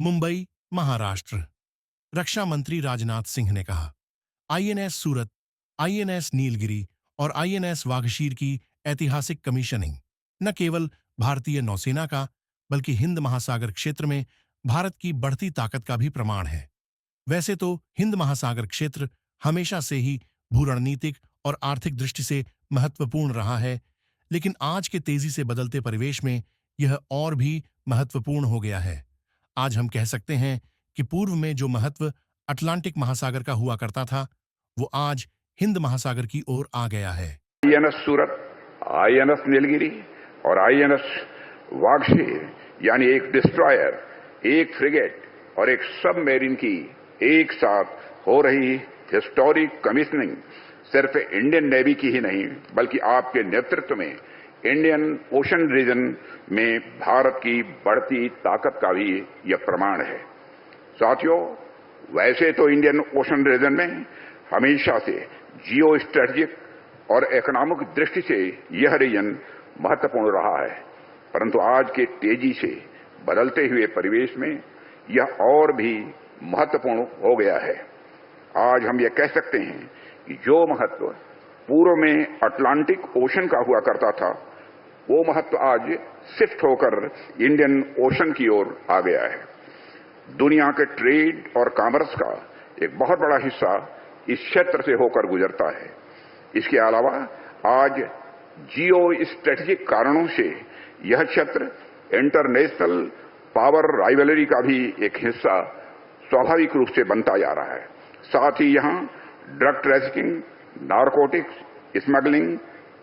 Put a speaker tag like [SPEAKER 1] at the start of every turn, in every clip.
[SPEAKER 1] मुंबई, महाराष्ट्र। रक्षा मंत्री राजनाथ सिंह ने कहा, आईएनएस सूरत, आईएनएस नीलगिरी और आईएनएस वाघशीर की ऐतिहासिक कमीशनिंग न केवल भारतीय नौसेना का बल्कि हिंद महासागर क्षेत्र में भारत की बढ़ती ताकत का भी प्रमाण है। वैसे तो हिंद महासागर क्षेत्र हमेशा से ही भूरणनीतिक और आर्थिक दृष्टि से महत्वपूर्ण रहा है, लेकिन आज के तेजी से बदलते परिवेश में यह और भी महत्वपूर्ण हो गया है। आज हम कह सकते हैं कि पूर्व में जो महत्व अटलांटिक महासागर का हुआ करता था, वो आज हिंद महासागर की ओर आ गया है।
[SPEAKER 2] आईएनएस सूरत, आईएनएस नीलगिरी और आईएनएस वाघशीर यानी एक डिस्ट्रॉयर, एक फ्रिगेट और एक सबमरीन की एक साथ हो रही हिस्टोरिक कमीशनिंग सिर्फ इंडियन नेवी की ही नहीं बल्कि आपके नेतृत्व में इंडियन ओशन रीजन में भारत की बढ़ती ताकत का भी यह प्रमाण है। साथियों, वैसे तो इंडियन ओशन रीजन में हमेशा से जियो स्ट्रेटेजिक और इकोनॉमिक दृष्टि से यह रीजन महत्वपूर्ण रहा है, परंतु आज के तेजी से बदलते हुए परिवेश में यह और भी महत्वपूर्ण हो गया है। आज हम यह कह सकते हैं कि जो महत्व पूर्व में अटलांटिक ओशन का हुआ करता था, वो महत्व आज शिफ्ट होकर इंडियन ओशन की ओर आ गया है। दुनिया के ट्रेड और कॉमर्स का एक बहुत बड़ा हिस्सा इस क्षेत्र से होकर गुजरता है। इसके अलावा आज जियो स्ट्रेटेजिक कारणों से यह क्षेत्र इंटरनेशनल पावर राइवलरी का भी एक हिस्सा स्वाभाविक रूप से बनता जा रहा है। साथ ही यहां drug trafficking, narcotics, smuggling,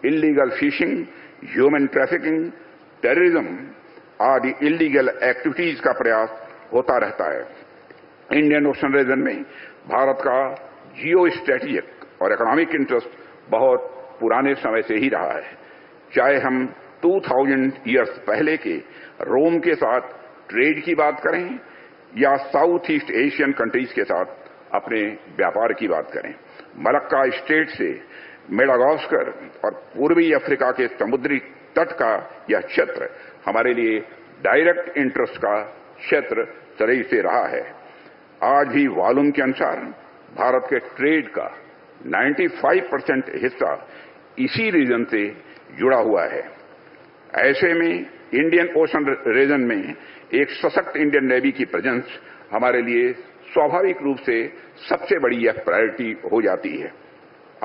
[SPEAKER 2] illegal fishing, human trafficking, terrorism आदि इलीगल एक्टिविटीज का प्रयास होता रहता है। इंडियन ओशन रीजन में भारत का जियो स्ट्रेटेजिक और इकोनॉमिक इंटरेस्ट बहुत पुराने समय से ही रहा है। चाहे हम 2000 ईयर्स पहले के रोम के साथ ट्रेड की बात करें या साउथ ईस्ट एशियन कंट्रीज के साथ अपने व्यापार की बात करें। मलक्का स्टेट से मेडागास्कर और पूर्वी अफ्रीका के समुद्री तट का यह क्षेत्र हमारे लिए डायरेक्ट इंटरेस्ट का क्षेत्र सदी से रहा है। आज भी वॉल्यूम के अनुसार भारत के ट्रेड का 95% हिस्सा इसी रीजन से जुड़ा हुआ है। ऐसे में इंडियन ओशन रीजन में एक सशक्त इंडियन नेवी की प्रेजेंस हमारे लिए स्वाभाविक रूप से सबसे बड़ी यह प्रायोरिटी हो जाती है।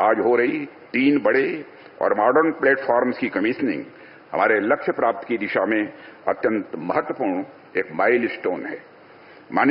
[SPEAKER 2] आज हो रही 3 बड़े और मॉडर्न प्लेटफॉर्म्स की कमीशनिंग हमारे लक्ष्य प्राप्ति की दिशा में अत्यंत महत्वपूर्ण एक माइलस्टोन है। माननीय